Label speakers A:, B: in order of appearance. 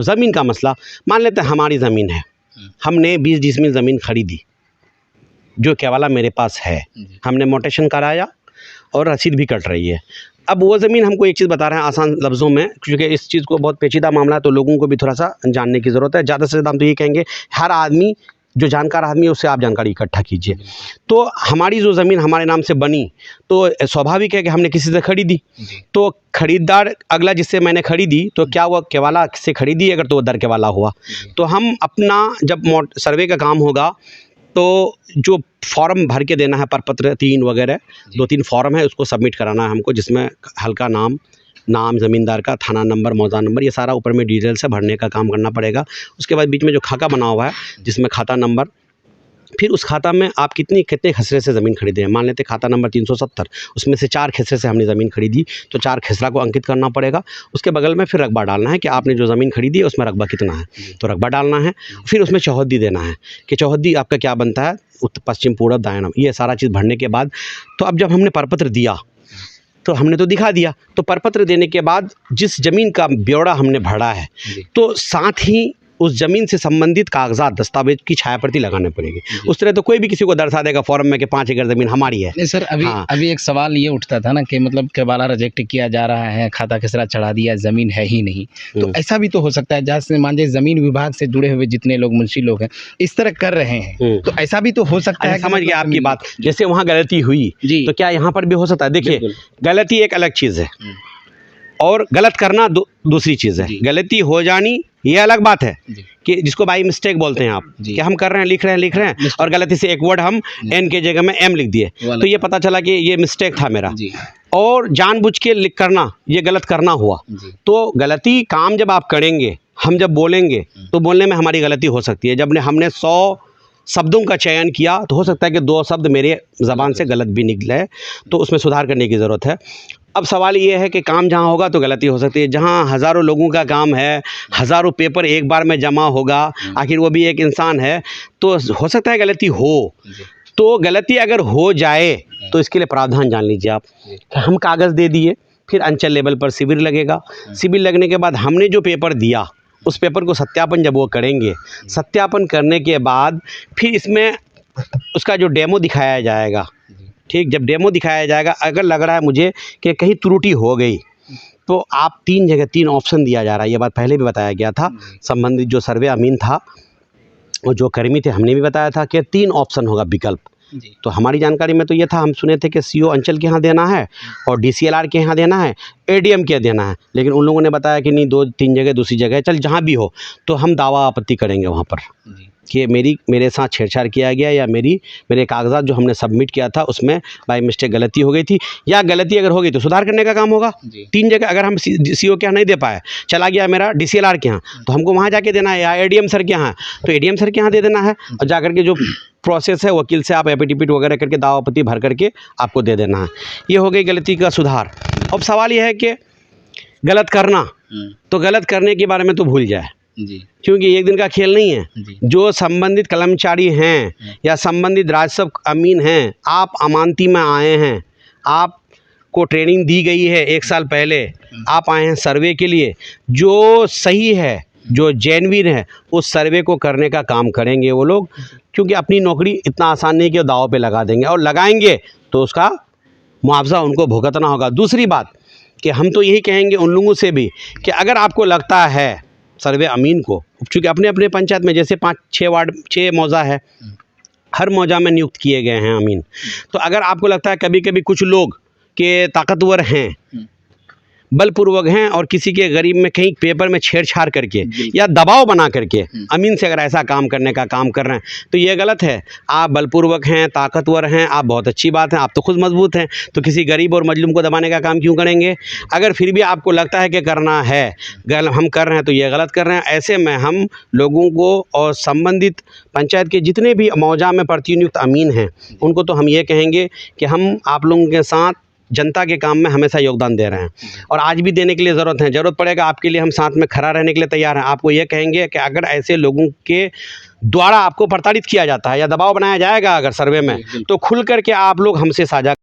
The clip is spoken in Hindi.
A: ज़मीन का मसला, मान लेते हैं हमारी ज़मीन है, हमने 20 डिसमिल ज़मीन खरीदी, जो केवाला मेरे पास है, हमने मोटेशन कराया और रसीद भी कट रही है। अब वो ज़मीन हमको एक चीज़ बता रहे हैं आसान लफ्ज़ों में, क्योंकि इस चीज़ को बहुत पेचीदा मामला है तो लोगों को भी थोड़ा सा जानने की ज़रूरत है। ज़्यादा से ज़्यादा हम तो ये कहेंगे, हर आदमी जो जानकार आदमी है उससे आप जानकारी इकट्ठा कीजिए। तो हमारी जो ज़मीन हमारे नाम से बनी तो स्वाभाविक है कि हमने किसी से खरीदी, तो खरीदार अगला जिससे मैंने खरीदी तो क्या वो केवाला से खरीदी, अगर तो वो दर केवाला हुआ तो हम अपना जब सर्वे का काम होगा तो जो फॉर्म भर के देना है प्रपत्र 3 वगैरह 2-3 फॉर्म है, उसको सबमिट कराना है हमको, जिसमें हल्का नाम ज़मींदार का, थाना नंबर, मौजा नंबर, ये सारा ऊपर में डिटेल से भरने का काम करना पड़ेगा। उसके बाद बीच में जो खाका बना हुआ है जिसमें खाता नंबर, फिर उस खाता में आप कितने खसरे से ज़मीन खरीदे हैं। मान लेते खाता नंबर 370, उसमें से 4 खसरे से हमने ज़मीन खरीदी तो 4 खसरा को अंकित करना पड़ेगा। उसके बगल में फिर रकबा डालना है कि आपने जो ज़मीन खरीदी है उसमें रकबा कितना है, तो रकबा डालना है। फिर उसमें चौहद्दी देना है कि चौहद्दी आपका क्या बनता है, उत्तर पश्चिम पूरब दायां, ये सारा चीज़ भरने के बाद तो अब जब हमने प्रपत्र दिया तो हमने तो दिखा दिया, तो प्रपत्र देने के बाद जिस ज़मीन का ब्यौरा हमने भरा है तो साथ ही उस ज़मीन से संबंधित कागजात दस्तावेज की छाया प्रति लगाने पड़ेगी। उस तरह तो कोई भी किसी को दर्शा देगा फॉर्म में कि 5 एकड़ ज़मीन हमारी है।
B: नहीं सर, अभी एक सवाल ये उठता था ना कि मतलब केवाला रिजेक्ट किया जा रहा है, खाता खसरा चढ़ा दिया, ज़मीन है ही नहीं, तो ऐसा भी तो हो सकता है जहाँ से मान लीजिए ज़मीन विभाग से जुड़े हुए जितने लोग मुंशी लोग हैं इस तरह कर रहे हैं, तो ऐसा भी तो हो सकता है।
A: समझ गया आपकी बात, जैसे वहाँ गलती हुई तो क्या यहाँ पर भी हो सकता है। देखिए, गलती एक अलग चीज़ है और गलत करना दूसरी चीज़ है। गलती हो जानी ये अलग बात है कि जिसको बाई मिस्टेक बोलते हैं आप, कि हम कर रहे हैं, लिख रहे हैं और गलती से एक वर्ड हम एन के जगह में एम लिख दिए, तो ये पता चला कि ये मिस्टेक था मेरा, और जानबूझ के लिख करना ये गलत करना हुआ। तो गलती काम जब आप करेंगे, हम जब बोलेंगे तो बोलने में हमारी गलती हो सकती है। जब हमने 100 शब्दों का चयन किया तो हो सकता है कि 2 शब्द मेरे ज़बान से गलत भी निकले, तो उसमें सुधार करने की ज़रूरत है। अब सवाल ये है कि काम जहाँ होगा तो गलती हो सकती है, जहाँ हज़ारों लोगों का काम है, हज़ारों पेपर एक बार में जमा होगा, आखिर वो भी एक इंसान है, तो हो सकता है गलती हो। तो गलती अगर हो जाए तो इसके लिए प्रावधान जान लीजिए आप। हम कागज़ दे दिए, फिर अंचल लेवल पर शिविर लगेगा, शिविर लगने के बाद हमने जो पेपर दिया उस पेपर को सत्यापन जब वो करेंगे, सत्यापन करने के बाद फिर इसमें उसका जो डेमो दिखाया जाएगा, ठीक, जब डेमो दिखाया जाएगा, अगर लग रहा है मुझे कि कहीं त्रुटि हो गई तो आप 3 जगह 3 ऑप्शन दिया जा रहा है। ये बात पहले भी बताया गया था, संबंधित जो सर्वे अमीन था और जो कर्मी थे हमने भी बताया था कि 3 ऑप्शन होगा विकल्प। तो हमारी जानकारी में तो ये था, हम सुने थे कि सीओ अंचल के यहाँ देना है और डीसीएलआर के यहाँ देना है, एडीएम के देना है, लेकिन उन लोगों ने बताया कि नहीं 2-3 जगह दूसरी जगह, चल जहाँ भी हो तो हम दावा आपत्ति करेंगे वहाँ पर कि मेरे साथ छेड़छाड़ किया गया या मेरे कागजात जो हमने सबमिट किया था उसमें बाय मिस्टेक गलती हो गई थी, या गलती अगर हो गई तो सुधार करने का काम होगा। 3 जगह अगर हम सीओ के यहाँ नहीं दे पाए, चला गया मेरा डीसीएलआर के यहाँ, तो हमको वहाँ जाके देना है, या एडीएम सर के यहाँ तो एडीएम सर के यहाँ दे देना है, और जा करके जो प्रोसेस है वकील से आप एफिडेविट वगैरह करके दावा आपत्ति भर करके आपको दे देना है। ये हो गई गलती का सुधार। अब सवाल ये है कि गलत करना, तो गलत करने के बारे में तो भूल जाए, क्योंकि एक दिन का खेल नहीं है। जो संबंधित कर्मचारी हैं या संबंधित राजस्व अमीन हैं, आप अमानती में आए हैं, आपको ट्रेनिंग दी गई है 1 साल पहले, आप आए हैं सर्वे के लिए, जो सही है, जो जेन्युइन है, उस सर्वे को करने का काम करेंगे वो लोग, क्योंकि अपनी नौकरी इतना आसान नहीं कि वो दाव पे लगा देंगे, और लगाएंगे तो उसका मुआवजा उनको भुगतना होगा। दूसरी बात कि हम तो यही कहेंगे उन लोगों से भी कि अगर आपको लगता है सर्वे अमीन को, चूँकि अपने अपने पंचायत में जैसे 5-6 वार्ड 6 मौजा है, हर मौजा में नियुक्त किए गए हैं अमीन, तो अगर आपको लगता है कभी कभी कुछ लोग के ताकतवर हैं, बलपूर्वक हैं, और किसी के गरीब में कहीं पेपर में छेड़छाड़ करके या दबाव बना करके अमीन से अगर ऐसा काम करने का काम कर रहे हैं तो ये गलत है। आप बलपूर्वक हैं, ताकतवर हैं, आप बहुत अच्छी बात है, आप तो खुद मजबूत हैं, तो किसी गरीब और मजलूम को दबाने का काम क्यों करेंगे। अगर फिर भी आपको लगता है कि करना है, हम कर रहे हैं, तो ये गलत कर रहे हैं। ऐसे में हम लोगों को और संबंधित पंचायत के जितने भी मौजा में प्रतिनियुक्त अमीन हैं उनको तो हम ये कहेंगे कि हम आप लोगों के साथ जनता के काम में हमेशा योगदान दे रहे हैं, और आज भी देने के लिए ज़रूरत पड़ेगा आपके लिए, हम साथ में खड़ा रहने के लिए तैयार हैं। आपको ये कहेंगे कि अगर ऐसे लोगों के द्वारा आपको प्रताड़ित किया जाता है या दबाव बनाया जाएगा अगर सर्वे में, तो खुल करके आप लोग हमसे साझा